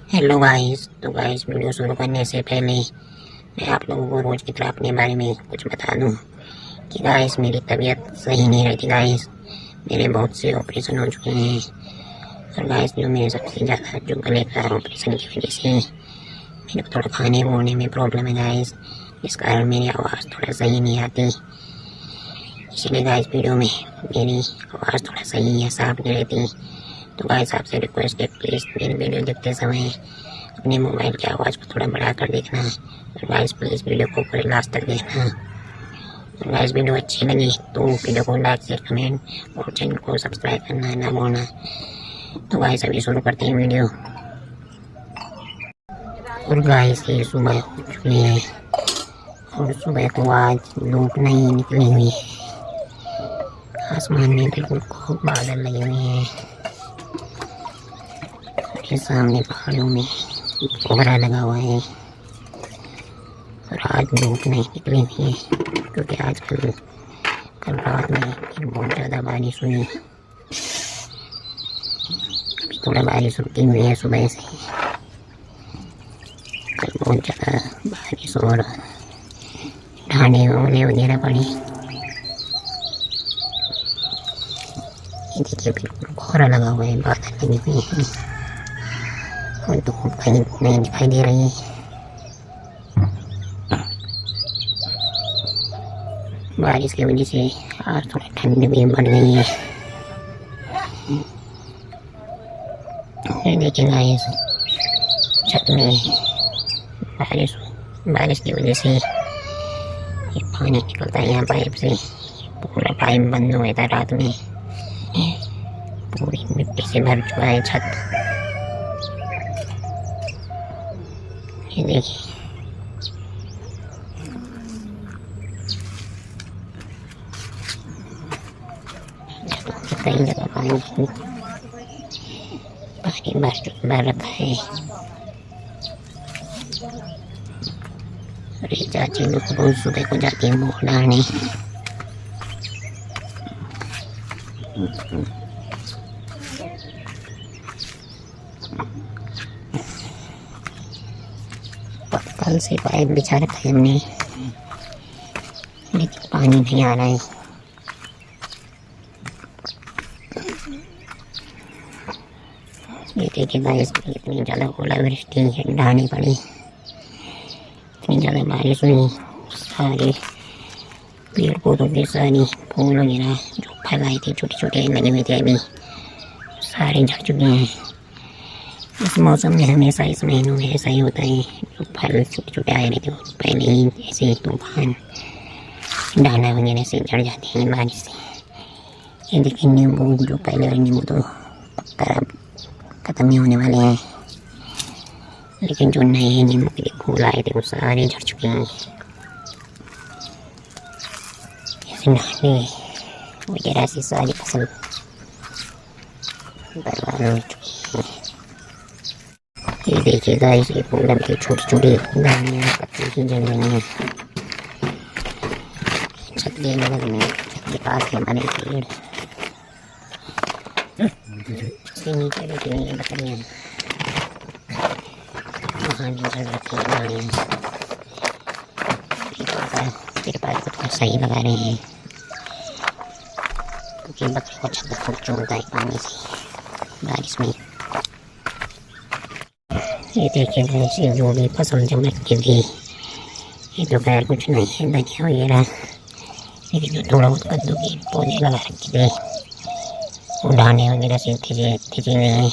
Hello guys. तो guys, video शुरू करने से पहले मैं आप लोगों को रोज़ की तरह अपने बारे में कुछ बता दूं कि गाइस मेरी तबीयत सही नहीं रहती। गाइस मेरे बहुत से ऑपरेशन हो चुके हैं और गाइस जो मेरे सबसे ज़्यादा जो गले का ऑपरेशन की वजह से मेरे को थोड़ा खाने बोने में प्रॉब्लम है गाइस, इस कारण मेरी आवाज़ थोड़ा सही नहीं आती। इसलिए गाइस वीडियो में मेरी आवाज़ थोड़ा सही या साफ नहीं रहती। तो गाइस आपसे रिक्वेस्ट है, प्लीज़ मेरी वीडियो देखते समय अपने मोबाइल की आवाज़ को थोड़ा बढ़ा कर देखना और गाइस प्लीज़ वीडियो को पूरे लास्ट तक देखना। और गाइस वीडियो अच्छी लगी तो वीडियो को लाइक शेयर कमेंट और चैनल को सब्सक्राइब करना ना भूलना। तो गाइस अभी शुरू करते हैं वीडियो। और गाइस ये सुबह हो चुकी है और सुबह को आज धूप नहीं निकली हुई है। आसमान में बिल्कुल खूब बादल लगे हुए हैं। के सामने पहाड़ों में कोहरा लगा हुआ है और आज धूप नहीं निकली हुई है क्योंकि कल रात में बहुत ज़्यादा बारिश हुई। अभी थोड़ा बारिश रुकी हुई है सुबह से। कल बहुत ज़्यादा बारिश और ढाने ओले वगैरह पड़ी। ये देखिए बिल्कुल कोहरा लगा हुआ है, बादल लगे हुए हैं और धूप कहीं नहीं दिखाई दे रही है। बारिश की वजह से आज थोड़ा ठंड भी बढ़ गई है। ये देखिए गाइस छत में बारिश की वजह से ये पानी निकलता है यहाँ पाइप से। पूरा पाइप बंद हो गया था रात में, पूरी मिट्टी से भर चुका है छत। ये देखिए कई जगह पानी भर रखा है। और ये चाची लोग रोज सुबह को जाती है मोर डालने। कल से पाइप बिछा रखा है हमने, लेकिन पानी नहीं आ रहा है। ये देखिए गाइस इतनी ज़्यादा ओलावृष्टि ढानी पड़ी, इतनी ज़्यादा बारिश हुई, सारे पेड़ पौधों के सारी फूल वगैरह जो फल आए थे छोटे छोटे लगे हुए थे अभी सारे झड़ चुके हैं। इस मौसम में हमेशा इस महीनों में ऐसा ही होता है, जो फल छोटे छोटे आए रहते हैं पहले ही ऐसे ही तूफान डाला वगैरह से झड़ जाते हैं बारिश से। ये देखिए नींबू जो पहले वाले नींबू तो पक्का ख़त्म नहीं होने वाले हैं, लेकिन जो नए नींबू के फूल आए थे वो सारे झड़ चुके हैं। ऐसे नाले वगैरह से सारी फसल बर्बाद हो चुकी है। ये देखिए गाइस ये फूलों की छोटी छोटी दानियाँ पत्ती की जल रही हैं। छत के बगल में छत के पास हमारे पेड़, उसके नीचे बैठी हुई बकरियाँ, वहाँ भी जल रखी है गाड़ियाँ। तिरपाल को थोड़ा सही लगा रहे हैं क्योंकि बकरी को छत खूब चोरता है पानी से बारिश में। ये देखिए गाइस जो भी फसल जब रखी थी ये तो खैर कुछ नहीं है धनिया वगैरह, लेकिन जो थोड़ा बहुत कद्दू के पौधे लगा रखे थे वो ढाने वगैरह से खिंचे हुए हैं,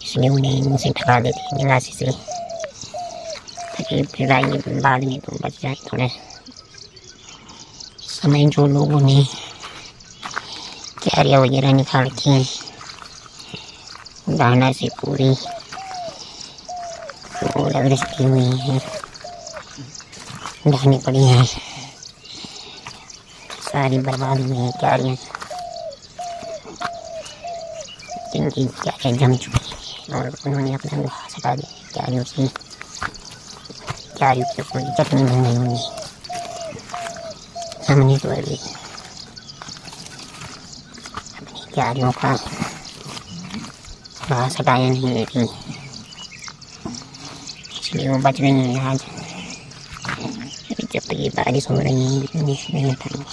इसलिए उन्हें इनसे ढका देते हैं गिलासी से ताकि फिर आइए बाद में तो बच जाए थोड़ा समय। जो लोगों ने क्यारियाँ वगैरह निकाल रखी हैं ढाना से पूरी ओलावृष्टि हुई है, ढानी पड़ी है, सारी बर्बाद हुई है क्यारियाँ, जिनकी क्यारियाँ जम चुकी है और उन्होंने अपना घास हटा दिया क्यारियों से। क्यारियों की कोई चटनी बन गई होंगी। हमने तो अभी अपनी क्यारियों का घास हटाया नहीं, लेकिन इसलिए वो बच गई हैं आज। अभी जब तक ये बारिश हो रही है नहीं हटाएंगे।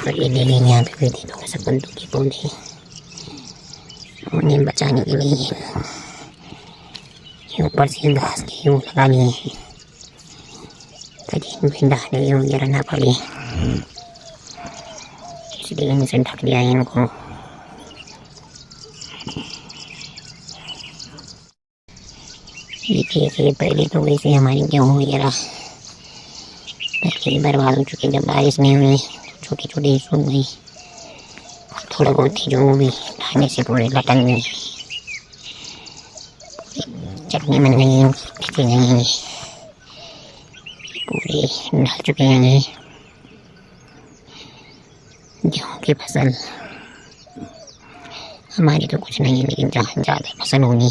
तो ये ले लेंगे, यहाँ पे भी थे थोड़ा सा कद्दू के पौधे, उन्हें बचाने के लिए ऊपर से घास के वो लगा लिए हैं ताकि इनमें दाने वगैरह ना पड़े, इसलिए इनसे ढक दिया है इनको। देखिए पहले तो वैसे हमारी गेहूँ वगैरह पहले ही बर्बाद हो चुके, जब बारिश नहीं हुई छोटी छोटी सूख गई, थोड़ा बहुत थी जो वो भी ढाने से पूरे लटक गई, चटनी बन गई, खिंची गई, पूरे ढल चुके हैं ये गेहूँ की फसल। हमारी तो कुछ नहीं है, लेकिन जहाँ ज़्यादा फसल होगी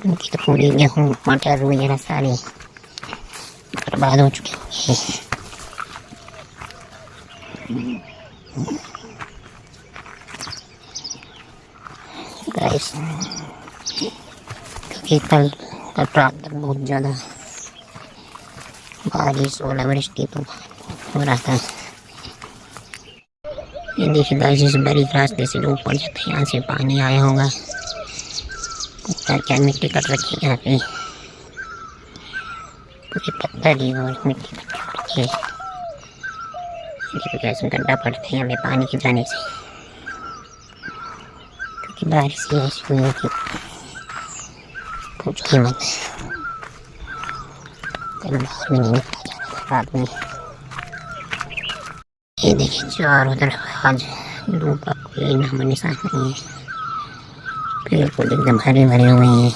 उनकी तो पूरी गेहूँ मटर वगैरह सारे बर्बाद हो चुके होंगे। गाइस क्योंकि कल रात तक बहुत ज़्यादा बारिश ओलावृष्टि तो हो रहा था। ये देखिए गाइस, इस बारीक रास्ते से जो ऊपर जाता है यहाँ से पानी आया होगा, ऊपर क्या मिट्टी कट रखी है यहाँ पे, पूरी पत्थर ही और मिट्टी कट रखी है। देखिए कैसे गड्ढा पड़ता है यहाँ पे पानी के जाने से, क्योंकि बारिश ही ऐसी हुई है कि कुछ ही मत। कल बाहर भी नहीं निकला जा रहा था रात में। ये देखिए चारों तरफ आज धूप का कोई नामो निशान नहीं है, पेड़ पौधे एकदम हरे भरे हुए हैं।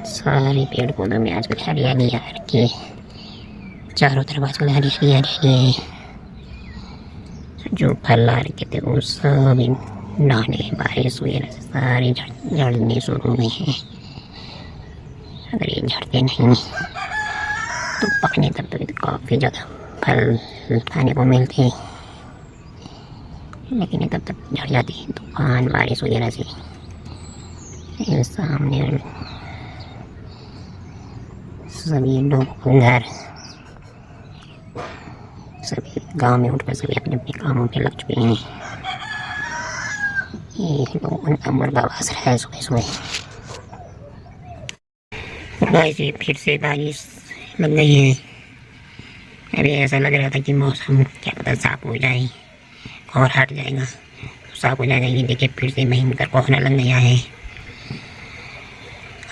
सारे पेड़ पौधों में आजकल हरियाली आ रखी है, चारों तरफ आजकल हरियाली हरियाली है। जो फल आ रखे थे वो सब दाने बारिश वगैरह से सारे झड़ने शुरू हो गए हैं। अगर ये झड़ते नहीं तो पकने तब तक तो काफ़ी ज़्यादा फल खाने को मिलते हैं, लेकिन ये तब तक झड़ जाती है तूफान बारिश वगैरह से। ये सामने सभी लोग घर सभी गांव में उठकर सभी अपने अपने कामों पे लग चुके हैं। ये लोग उनका मुर्गा बास रहा है सुबह सुबह। वैसे फिर से बारिश लग गई है। अभी ऐसा लग रहा था कि मौसम क्या पता साफ हो जाए और हट जाएगा, तो साफ हो जाएगा। ये देखिए फिर से भयंकर कोहरा लग गया है,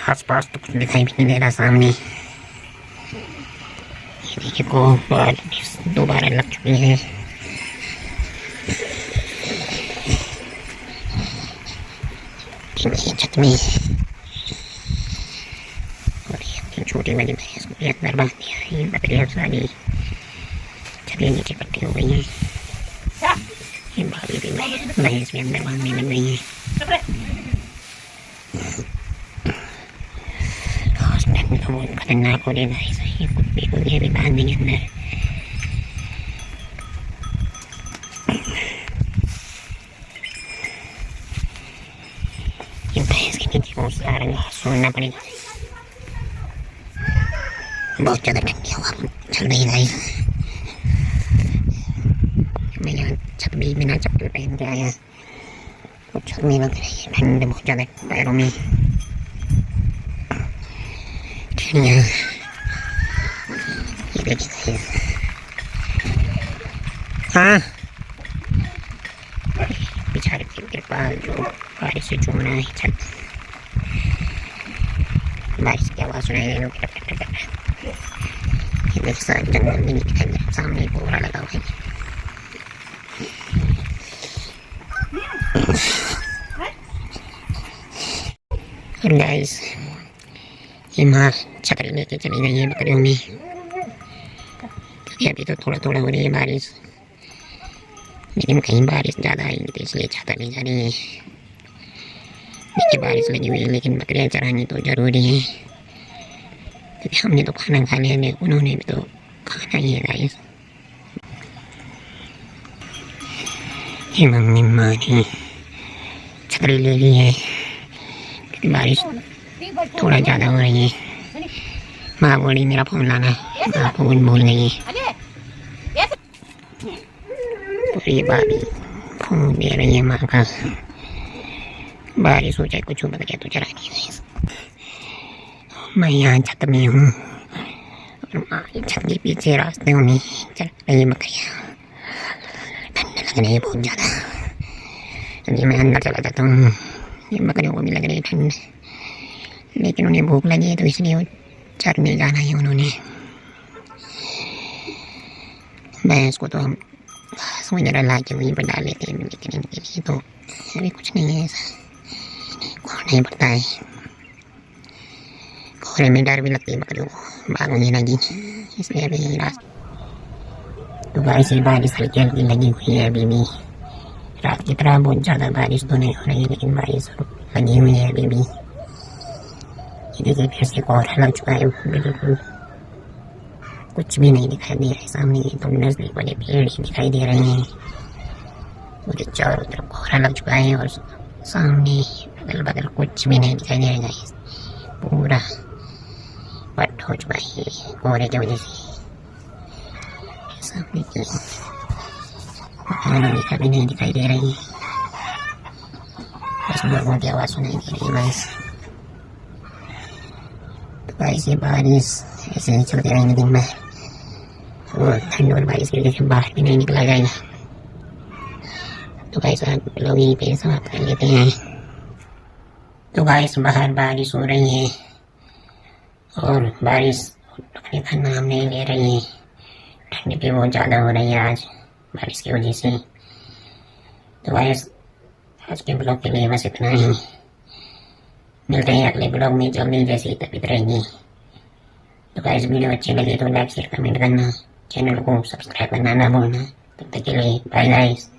आसपास तो कुछ दिखाई भी नहीं दे रहा सामने। ये देखिए को बारिश दोबारा लग चुकी है। छत में और ये अपनी छोटी वाली भैंस को अंदर बांध दिया है। बकरियाँ सारी छत के नीचे इकट्ठी हो गई हैं। ये भाभी भी भैंस भी अंदर बांधने लग गई है। तो बहुत खतरनाक हो रही है, ये कुत्ते को भी बांध देंगे अंदर। ये भैंस के नीचे बहुत सारा घास छोड़ना पड़ेगा। बहुत ज़्यादा ठंडी हवा चल रही है। मैं यहाँ छत भी बिना चप्पल पहन के आया, तो छत में लग रही है ठंड बहुत ज़्यादा पैरों में। ये देखिए हाँ बेचारे की तिरपाल जो बारिश से चूम रहा है छत, बारिश की आवाज़ सुनाई दे रही है। ये देख सारे जंगल में दिखाई दे, सामने कोहरा लगा हुआ है। और गाइस ये माँ छतरी लेके चली गई है बकरियों में, क्योंकि अभी तो थोड़ा थोड़ा हो रही है बारिश, लेकिन कहीं बारिश ज़्यादा आएगी तो इसलिए छाता ले जा रही है। देखिए बारिश लगी हुई है, लेकिन बकरियाँ चरानी तो ज़रूरी है, क्योंकि हमने तो खाना खा लिया, उन्होंने भी तो खाना ही है गाइस। ये मम्मी माँ ने छतरी ले ली है बारिश थोड़ा ज़्यादा हो रही है। माँ बोली मेरा फ़ोन लाना है, माँ फ़ोन भूल गई है। और ये भाभी फ़ोन दे रही है माँ का। बारिश हो चाहे कुछ हो, बता क्या तो चला नहीं। मैं यहाँ छत में हूँ और माँ छत के पीछे रास्ते में चल रही बकरियाँ। ठंड लग रही है बहुत ज़्यादा। अभी मैं अंदर चला जाता हूँ। ये बकरियों को भी लग रही है ठंड, लेकिन उन्हें भूख लगी है तो इसलिए वो चरने जाना है उन्होंने। भैंस को तो हम घास वगैरह ला के वहीं पर डाल लेते हैं, लेकिन इनके लिए तो अभी कुछ नहीं है ऐसा। कोहरा नहीं पड़ता है, कोहरे में डर भी लगती है बकरियों को, भाग वगैरह की, इसलिए अभी रात तो बारिश से बारिश हल्की हल्की लगी हुई है अभी भी। रात की तरह बहुत ज़्यादा बारिश तो नहीं हो रही है, लेकिन बारिश लगी हुई है अभी भी। देखिए फिर से कोहरा लग चुका है, बिल्कुल कुछ भी नहीं दिखाई दे रहा है सामने। तो नजदीक वाले पेड़ ही दिखाई दे रहे हैं, मुझे चारों तरफ कोहरा लग चुका है और सामने अगल बगल कुछ भी नहीं दिखाई दे रहा है। पूरा पट हो चुका है कोहरे की वजह से। सामने की कभी नहीं दिखाई दे रही है, बस लोगों की आवाज़ सुनाई दे रही है बस। तो ऐसे बारिश ऐसे ही चलते रहेंगे दिन में, और ठंड और बारिश की वजह से बाहर भी नहीं निकला जाएगा। तो गाइस आप लोग यहीं पे समाप्त कर लेते हैं। तो गाइस बाहर बारिश हो रही है और बारिश रुकने का नाम नहीं ले रही है। ठंड भी बहुत ज़्यादा हो रही है आज बारिश की वजह से। तो गाइस आज के ब्लॉग के लिए बस इतना ही। मिलते हैं अगले ब्लॉग में जल्दी, जैसे ही तबीयत रहेगी। तो गाइस वीडियो अच्छी लगे तो लाइक शेयर कमेंट करना, चैनल को सब्सक्राइब करना ना भूलना। तब तक के लिए बाय गाइस।